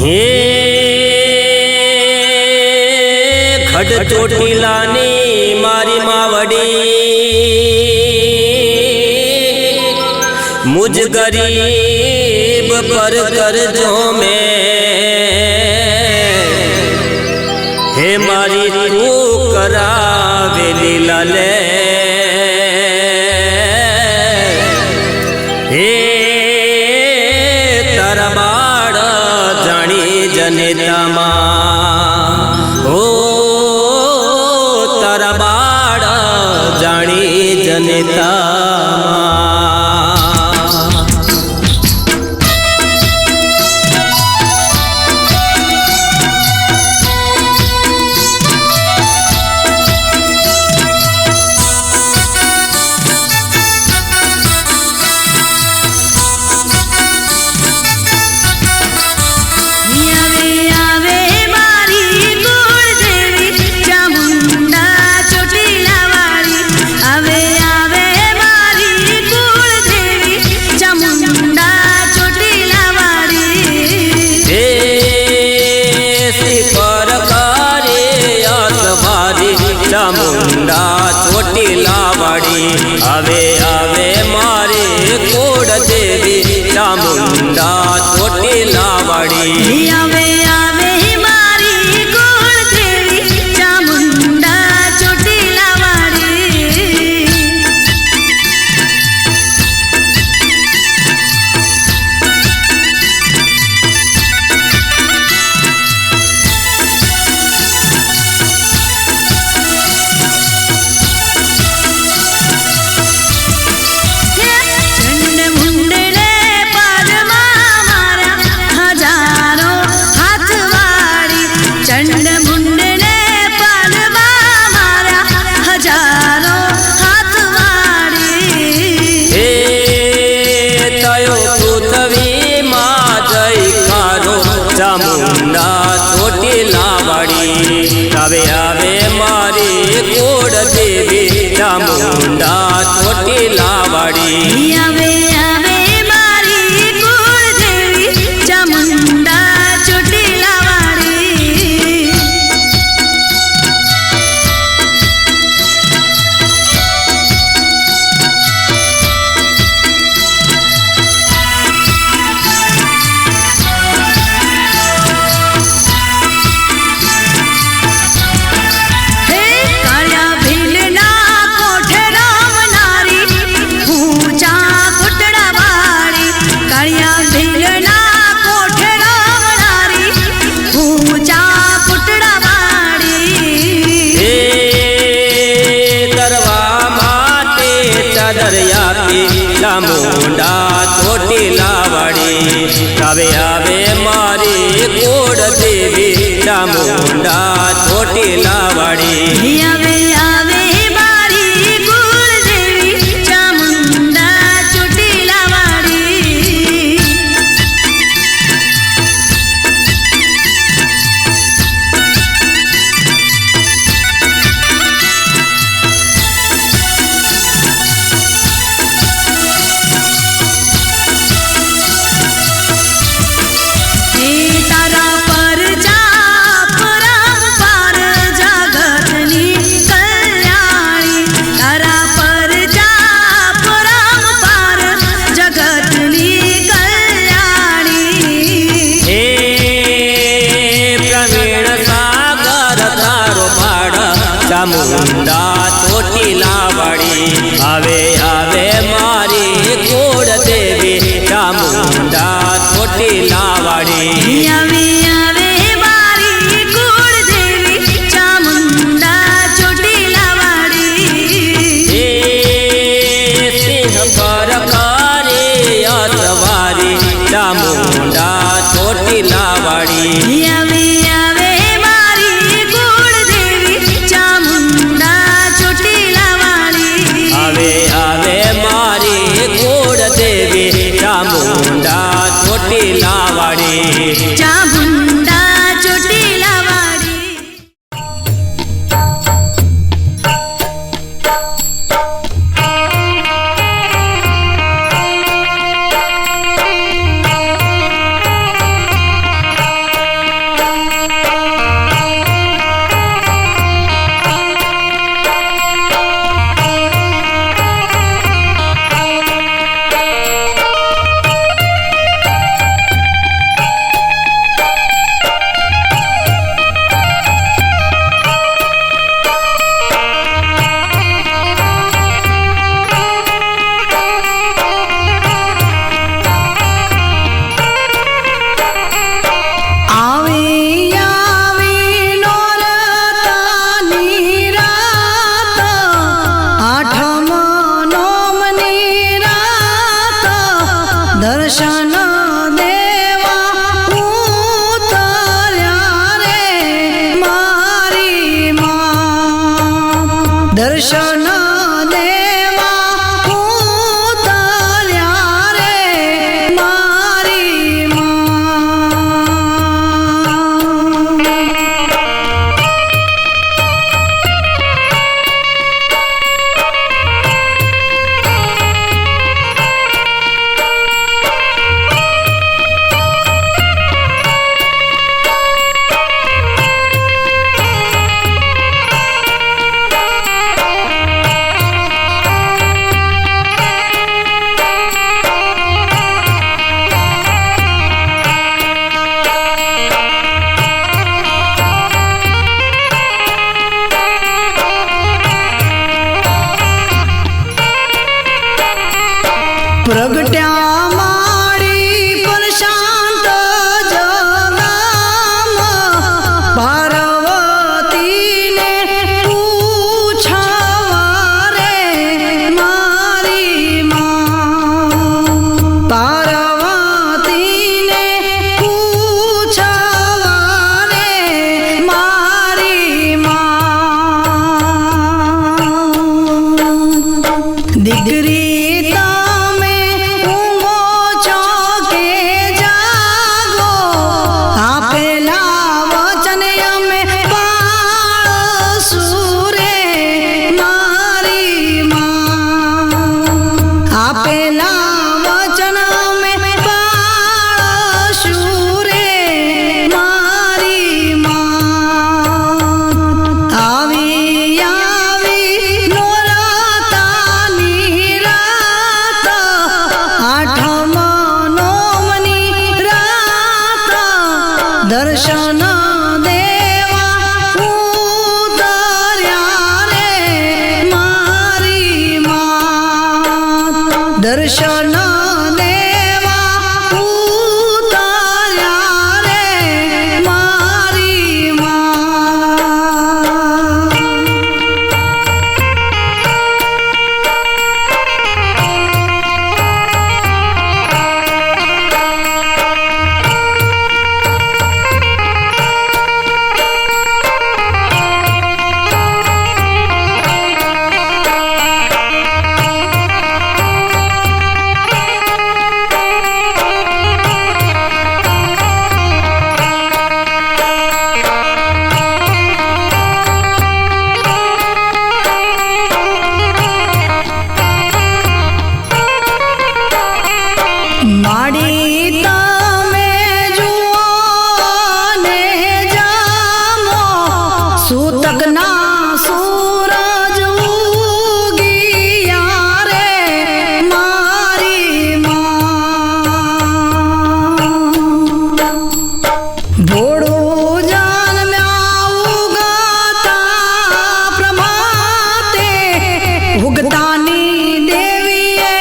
हे खड ચોટીલાની મારી માવડી मुझ गरीब पर करजो में हे मारी तू करावेली लाले हे तारा बाड़ जानी जनेता मा ओ तारा बाड़ जानी जनेता चामुंडा ચોટીલા વાળી આવે આવે મારે કોડ દેવી ચામુંડા ચોટીલા વાળી આવે આવે મારી કોડ દેવી ચામુંડા ચોટીલા વાળી चामुंडा ચોટીલા વાળી આવે આવે મારી કોડ દેવી ચામુંડા ચોટીલા વાળી આવે આવે મારી કોડ દેવી ચામુંડા ચોટીલા વાળી चामुंडा ચોટીલા વાળી આવે આવે મારી કોડ દેવી ચામુંડા ચોટીલા વાળી આવે આવે મારી કોડ દેવી ચામુંડા ચોટીલા વાળી चामुंडा ચોટીલા વાળી આવે આવે મારી કોડ દેવી ચામુંડા ચોટીલા વાળી આવે આવે મારી કોડ દેવી ચામુંડા ચોટીલા વાળી એ સિંહ પર કરે અસવારી ચામુંડા ચોટીલા વાળી આવે આવે મારી કોડ દેવી ચામુંડા ચોટીલા વાળી આવે આવે મારી કોડ દેવી ચામુંડા ચોટીલા વાળી ચામુંડા ચોટીલા વાળી દર્શન દેવા ઉતર્યા રે મારી માં દર્શન દેવા ઉતર્યા રે મારી માં માડી તમે જુઓ ને જામો સૂતકના સૂરજ ઉગિયા રે મારી માં ભોળું જન્મ્યા ઉગતા પ્રભાતે ઉગતાની દેવીએ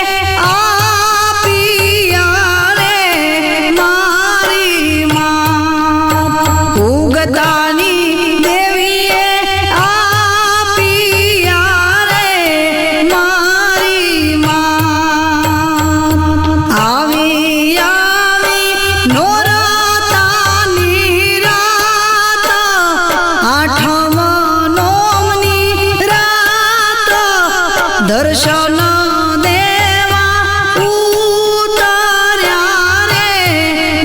ઉગતાની દેવીએ આપીયા રે મારી માં આવી આવી નોરતાની રાત આઠમ નોમની રાત દર્શન દેવા ઉતર્યા રે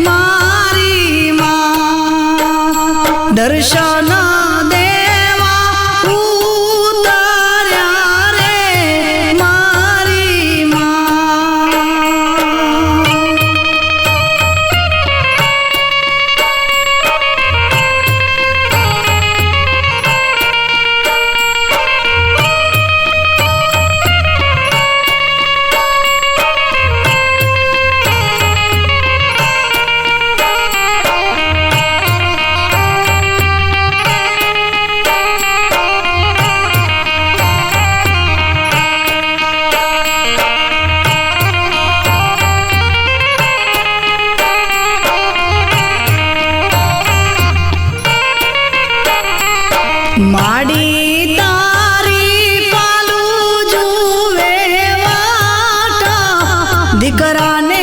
મારી માં દર્શન દેવા ઉતર્યા રે મારી માં માડી તારી પાલું જુએ વાટ દીકરાને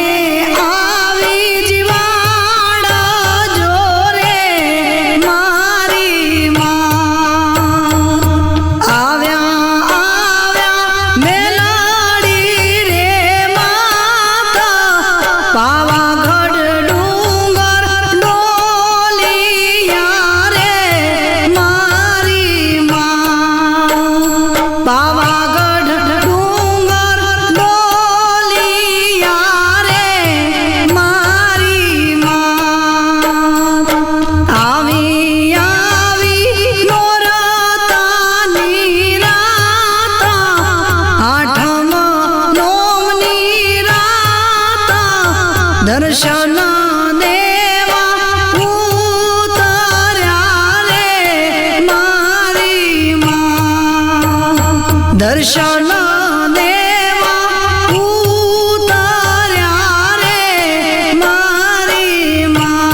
આવી જીવાડ જોરે મારી માં આવ્યા આવ્યા મેલાડી રે માતા પાવાગઢ ડુંગર ડોલિયા રે મારી પાવાગઢ ડુંગર ડોલિયા રે મારી માં આવી આવી નોરતાની રાત આઠમ નોમની રાત દર્શન દેવા ઉતર્યા રે મારી માં દર્શન દેવા ઉતર્યા રે મારી માં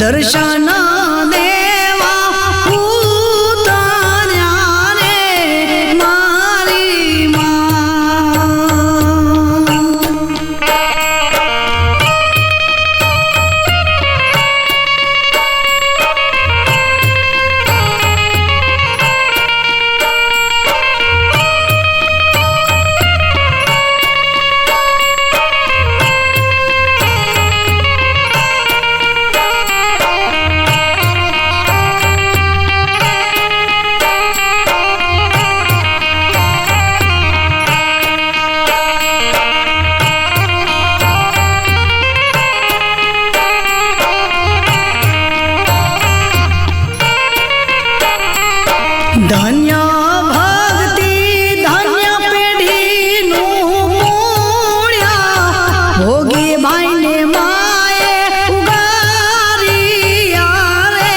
દર્શન દેવા ઉતાર્યા રે મારી ધન્ય ભક્તિ ધન્ય પેઢીનું મૂળ્યા ભોગી ભાઈને માએ ઉગારિયા રે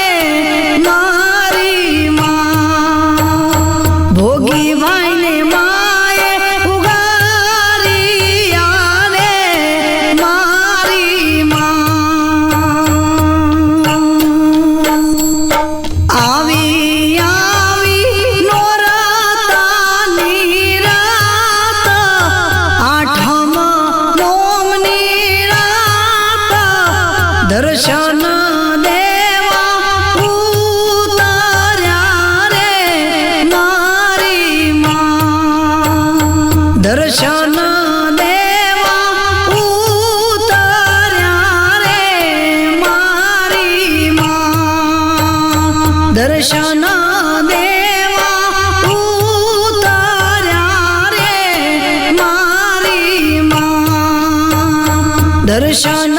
મારી ભોગી ભાઈને માએ ઉગારિયા રે મારી દર્શન દેવા ઉતાર્યા રે મારી દર્શન દેવા ઉતાર્યા રે મારી દર્શન દેવા ઉતાર્યા રે મારી દર્શન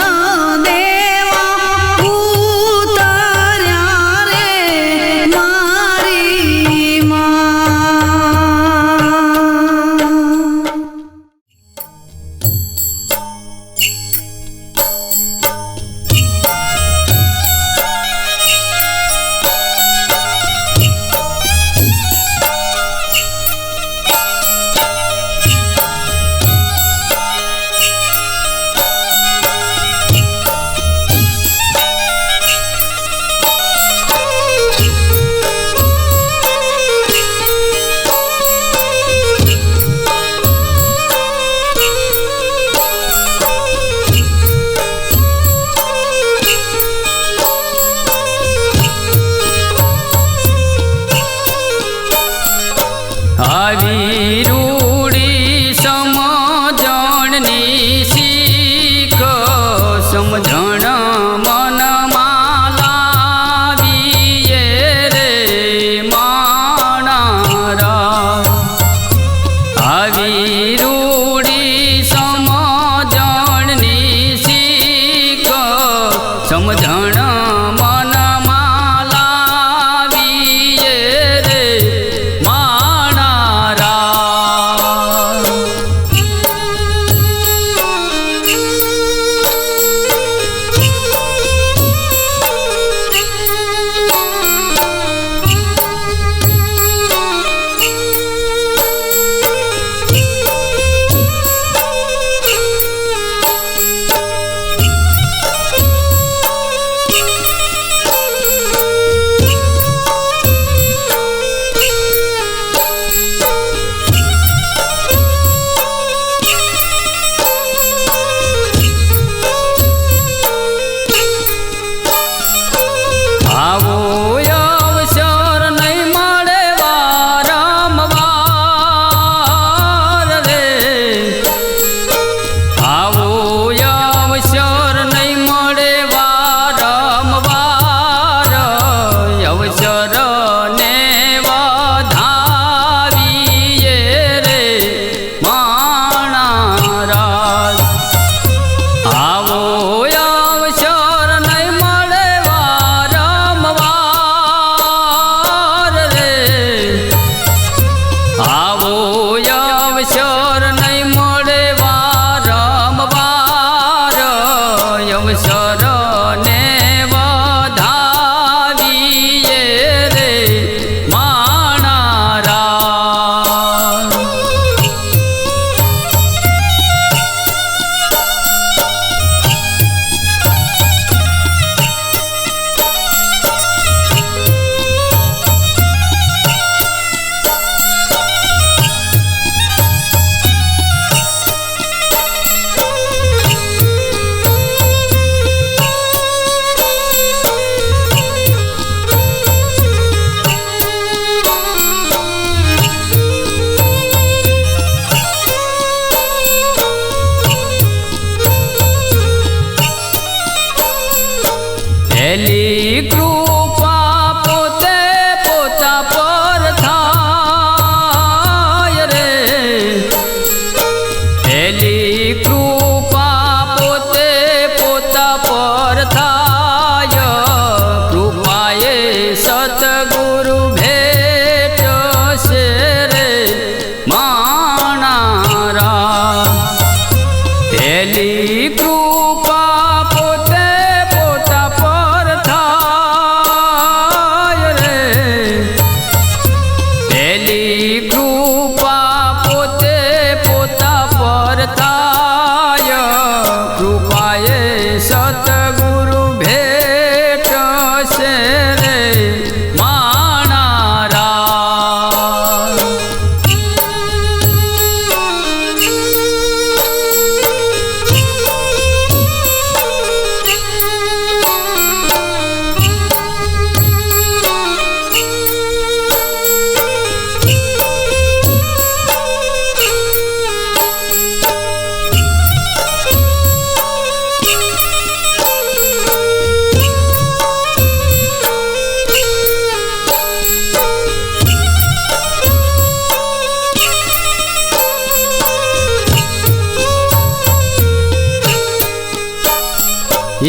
આવી રૂડી સમજણની શીખ સમજણ મનમાં લાવીએ રે માણારા આવી રૂડી સમજણની શીખ સમજણ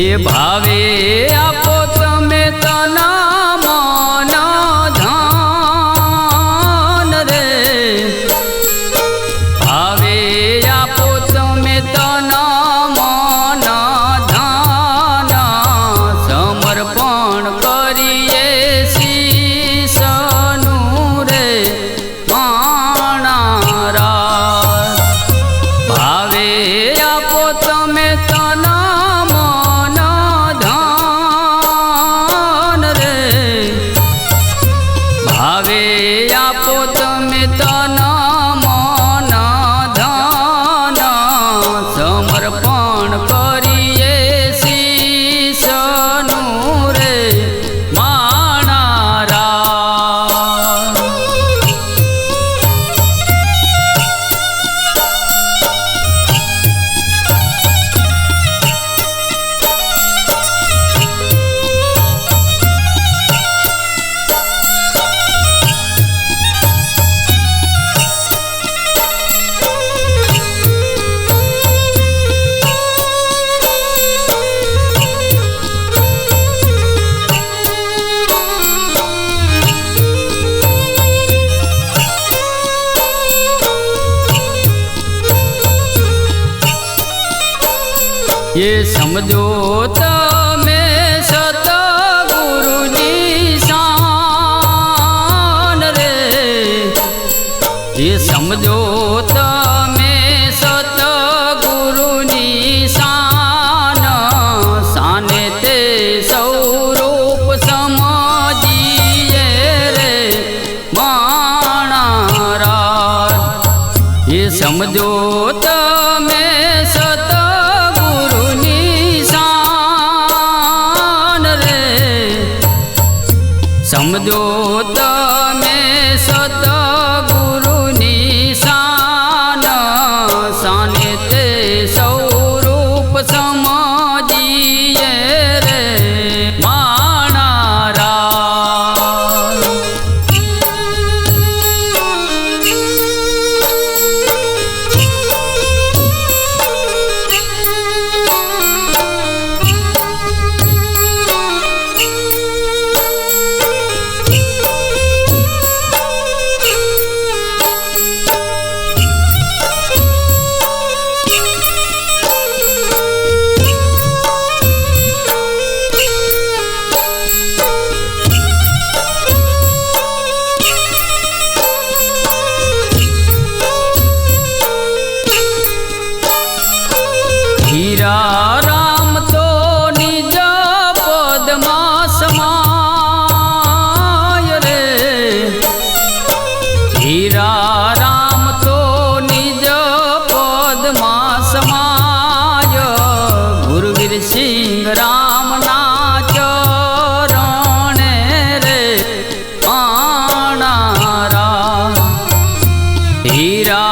એ ભાવે આપો તમે તના મન ધન રે ભાવે આપો તમે તના મન ધન સમર્પણ કરીએ શીશનું રે માણારા ભાવે આપો તમે તના મન ધન રે ભાવે આપો તમે તના મન ધન સમર્પણ કરીએ શીશનું રે માણારા ये समझो तमे सतगुरुनी शान रे ये समझो तमे सतगुरुनी शान शाने ते स्वरूप समझिए रे माणारा ये समझो तमे समझो तमे सतगुरुनी शान शाने ते स्वरूप समझिए रे माणारा हीरा राम तो निज पदमा समाय रे हीरा राम तो निज पदमा समाय गुरुवीर सिंह राम ना चरण रे माणारा हीरा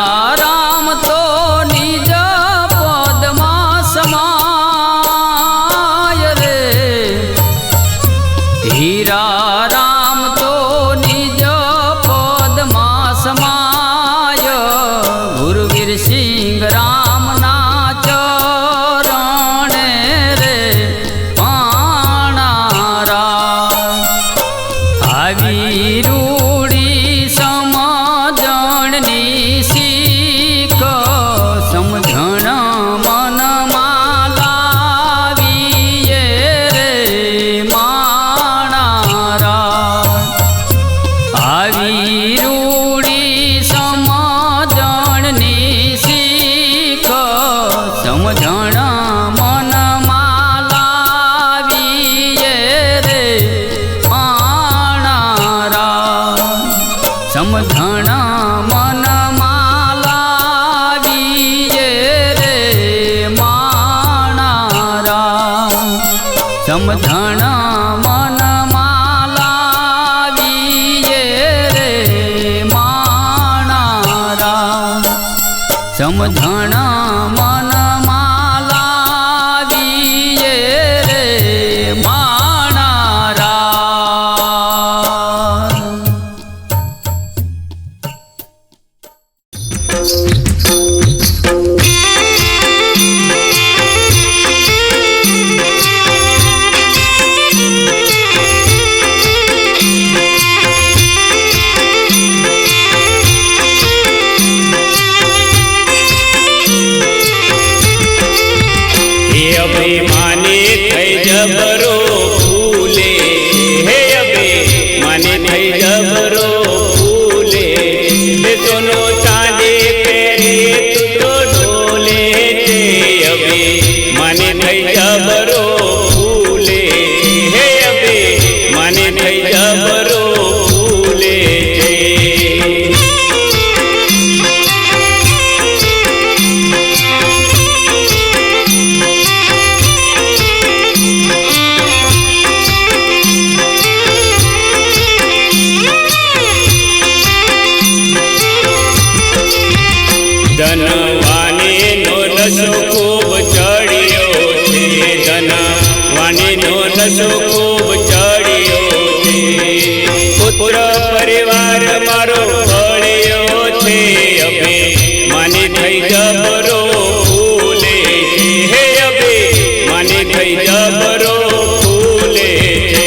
राम तो निज समाय रे हीरा राम तो निज पदमा समाय गुरुवीर सिंह राम ना चरण रे माणारा આવી રૂડી સમજણની શીખ સમજણ મનમાં લાવીએ રે માણારા આવી રૂડી સમજણની શીખ સમજણ મનમાં લાવીએ રે માણારા સમજણ મનમાં લાવીએ રે માણારા સમજણ મનમાં લાવીએ રે માણારા સમજણ મનમાં લાવીએ રે માણારા ધનવાણીનો નશો ખૂબ ચડ્યો છે, ધનવાણીનો નશો ખૂબ ચડ્યો છે. પુત્ર પરિવાર મારો ભળ્યો છે, અભે માની થઈ જબરો ફૂલે છે. હે અભે માની થઈ જબરો ફૂલે છે.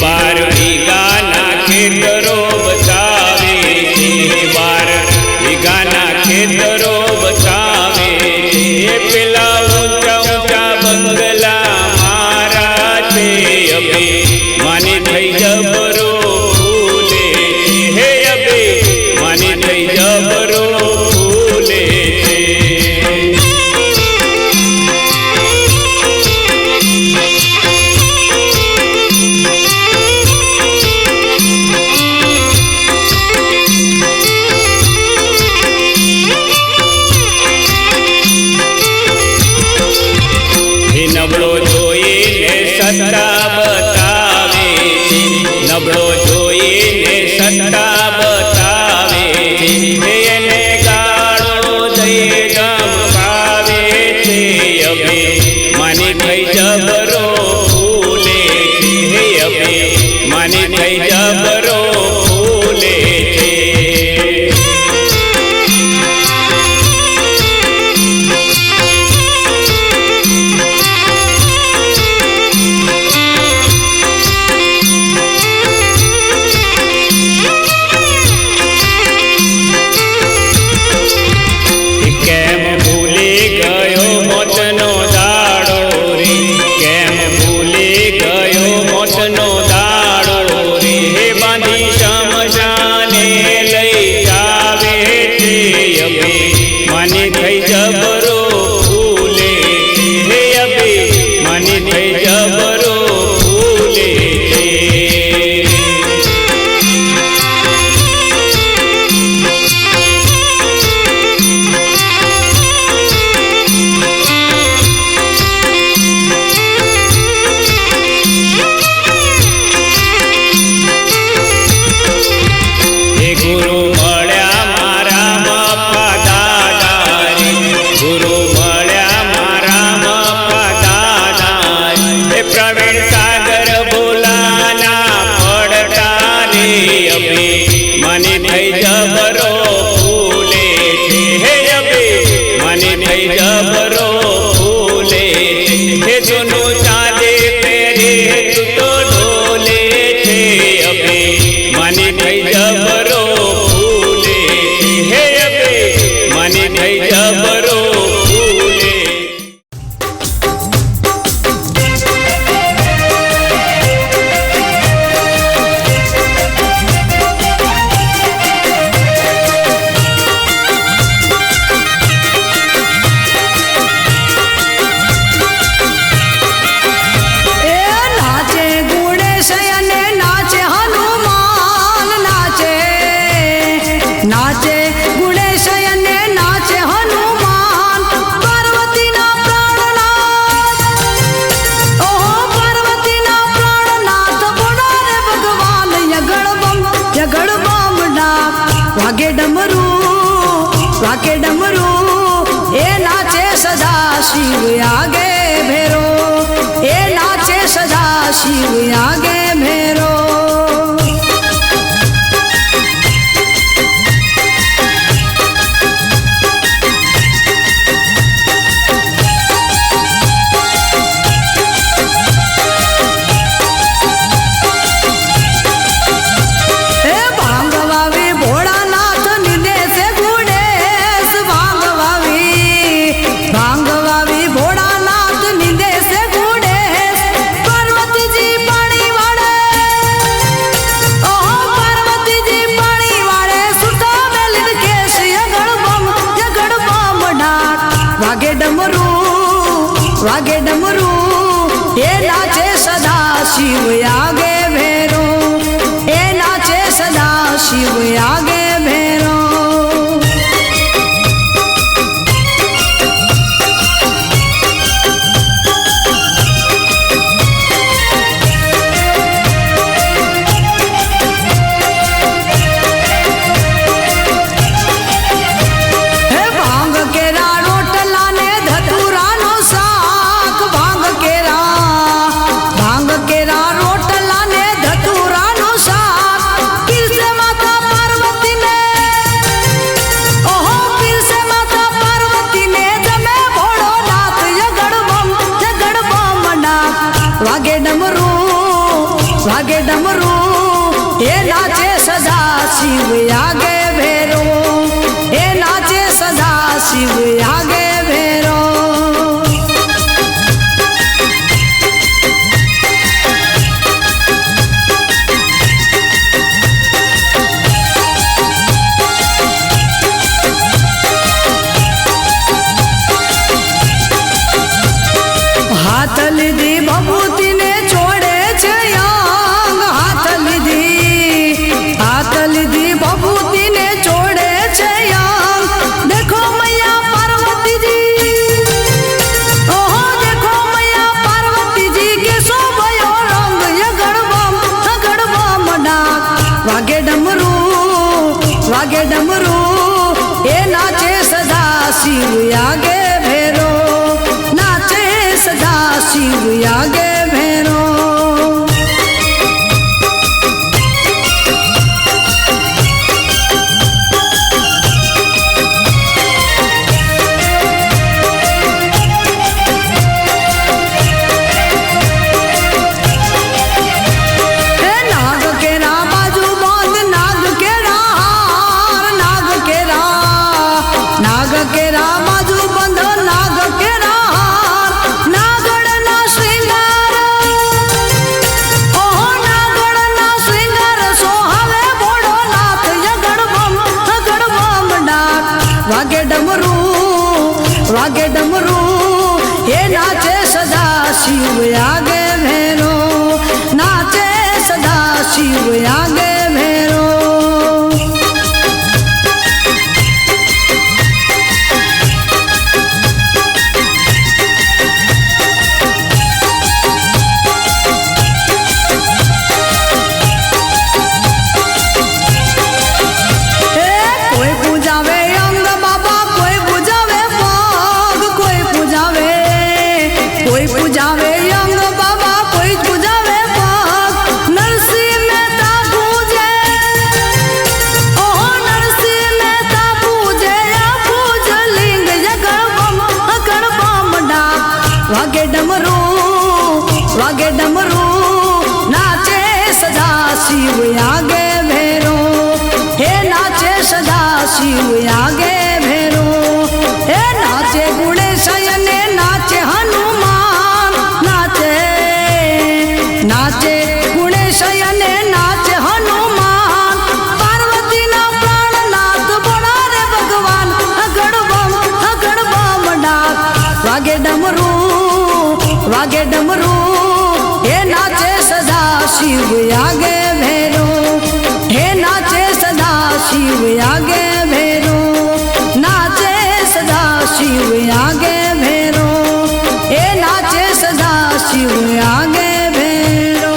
બાર વીઘાના ખેતરો બતાવે છે, 12 વીઘાના ખેતરો બતાવે છે. પેલા ઊંચા ઊંચા બંગલા મારા છે, અભે માની થઈ જબરો ફૂલે છે. હે અભે માની થઈ જબરો ફૂલે છે. નબળો જોઈને સત્તા બતાવે છે, નબળો જોઈને સત્તા બતાવે છે. એને ગાળો દઈ ધમકાવે છે, અભે માની થઈ જબરો ફૂલે છે. હે અભે માની થઈ જબરો ફૂલે છે. કેમ ભૂલી ગયો મોતનો દાડો રે, કેમ ભૂલી ગયો મોતનો દાડો રે. બાંધી શમશાને લઈ જાવે છે, અભે માની થઈ જબરો ફૂલે છે. હે અભે માની થઈ જબરો ફૂલે છે. ગુરુ મળ્યા મારા મપ્પા દાદા રે, ગુરુ મળ્યા મારા મપ્પા દાદા રે. પ્રવીણ સાગર ભોલાના પડતા રે, અભે માની થઈ જબરો ફૂલે છે. હે અભે માની થઈ જબરો ફૂલે છે. હે સોનું ચાંદે પહેરે તું તો ઢોલે છે, અભે માની થઈ જબરો ફૂલે છે. હે અભે માની થઈ જબરો ફૂલે. એ નાચે ગુણેશ અને નાચે હનુમાન, નાચે નાચે ગુણેશ અને નાચે હનુમાન. પાર્વતીના પ્રાણનાથ, ઓહો પાર્વતીના પ્રાણનાથ, બોલા રે ભગવાન યગળ બમ ડાક. વાગે ડમરું એ નાચે સદા શિવ આગે ભેરો, એ નાચે સદા શિવ આગે ભેરો. એ ભાંગવાવી ભોળાનાથ નિદે છે ગુણેશ, ભાંગવાવી ભોળાનાથ નિદે છે ગુણેશ. પાર્વતીજી પાણી વાળે, ઓહો પાર્વતીજી પાણી વાળે, સુતા મેલિન કેસ યગળ બમ ડાક. વાગે ડમરું એ નાચે સદા શિવ આગે ભેરો, એ નાચે સદા શિવ આગે शिव आगे भैरो हे नाचे सदा शिव आगे भैरो हाथ लीधी भभूति ने छोड़े छे यांग हाथ लीधी भभूति ने छोड़े छे यांग देखो मैया पार्वती जी ओहो देखो मैया पार्वती जी के शोभयो रंग यगड़ बम डाक वागे डमरू ए नाचे सदा शिव आगे भैरो नाचे सदा शिव आगे भैरो नाग केरा बाजू बांध नाग केरा हार नाग केरा बाजू बंध नाग केरा हार नागड़ना श्रृंगार ओहो नागड़ना श्रृंगार सोहावे बोड़ो नाथ यगड़ बम डाक वागे डमरू हे नाचे सदा शिव आगे भैरो नाचे सदा शिव आगे भैरो कोई पूजावे अंग बाबा कोई पूजावे पग कोई पूजावे अंग बाबा कोई पूजावे पग नरसिंह मेहता पूजे ओहो नरसिंह मेहता पूजे या पूज लिंग यगड़ बम डाक वागे डमरू नाचे सदा शिव आगे भैरो हे नाचे सदा शिव आगे भैरो हे नाचे गुणेश ने नाचे हनुमान नाचे गुणेश ने नाचे हनुमान पार्वती ना प्राणनाथ बोला रे भगवान अगड़ बम डाक वागे डमरू हे नाचे सदा शिव आगे भैरो हे नाचे सदा शिव आगे भैरो नाचे सदा शिव आगे भैरो हे नाचे सदा शिव आगे भैरो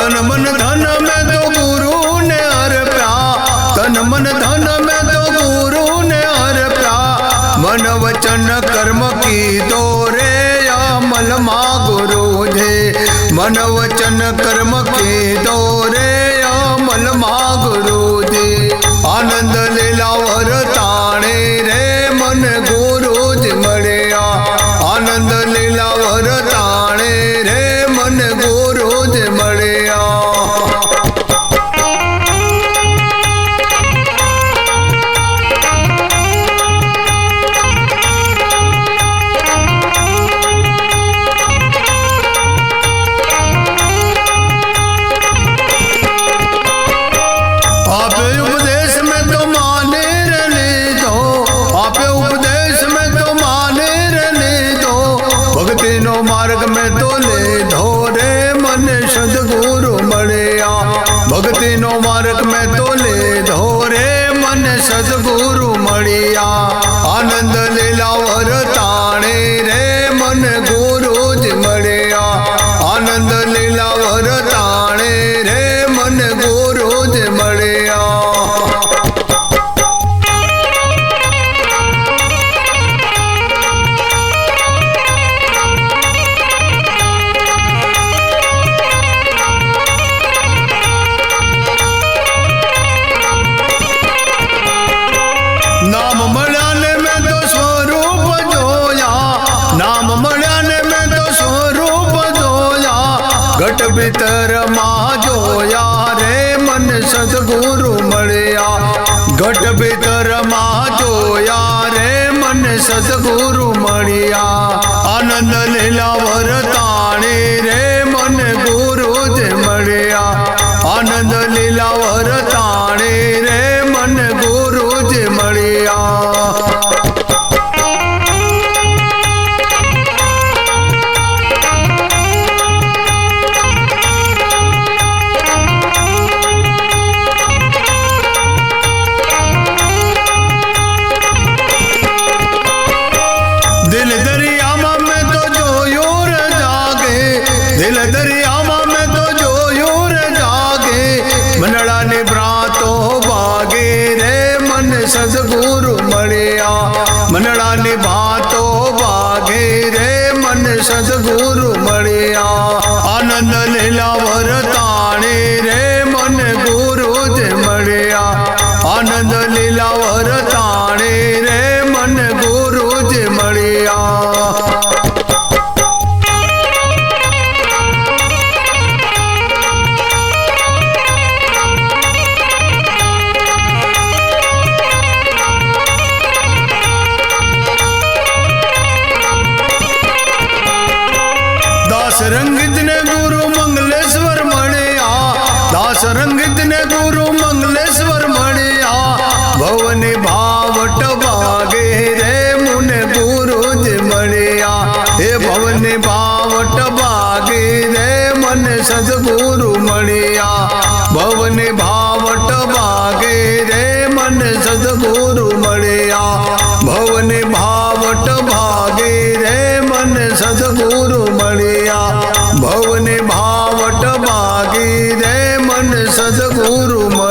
तन मन धन में तो गुरु ने अर्प्या, तन मन धन में तो गुरु ने अर्प्या, मन वचन कर्म की दोरे अमल मा गुरु जे, मन वचन कर्म की दोरे अमल मा गुरु जे, आनंद लीला वर ताणे रे मन गुरु जी मळ्या, आनंद लीला वर ताणे रे मन गुरु जी मळ्या। आपे उपदेश में तो माने रहने दो, आपे उपदेश में तो माने रहने दो, भक्ति नो मार्ग में तो ले धो रे मन सदगुरु मळ्या, भक्ति नो मार्ग में तो ले धो रे मन सदगुरु मळ्या, आनंद लीला वर ताणे रे मन गुरु जी मळ्या, आनंद लीला वर ताणे रे मन गुरु जी मळ्या। नाम मळ्याने में तो स्वरूप जोया, नाम मळ्याने में तो स्वरूप जोया, घट भीतर मा जोया रे मन सदगुरु मळ्या, घट भीतर मा जोया रे मन सदगुरु मळ्या, आनंद लीला वर ताणे रे मन गुरु जी मळ्या, आनंद लीला वर ताणे रे मन गुरु जी मळ्या। दिल दरिया में तो जो यूर जागे, दिल दरिया में तो जो यूर जागे, मनड़ा निभ्रातो बागे रे मन सदगुरु मळ्या, मनड़ा निभातो बागे रे मन सदगुरु मळ्या, आनंद लीला वर ताणे रे मन गुरु जी मळ्या, आनंद लीला वर ताणे रे मन गुरु जी मळ्या। दास रंगित ने गुरु मंगलेश्वर मळ्या, दास रंगित ने गुरु मंगलेश्वर मळ्या, भवनी भावट बागे रे मुन गुरु जी मळ्या, हे भवनी भावट बागे रे मन सदगुरु मळ्या, भवनी भावट बागे रे मन सदगुरु मळ्या, भवनी भावट भागे रे मन सदगुरु मळ्या, भवनी भावट बागे रे मन सदगुरु मळ्या।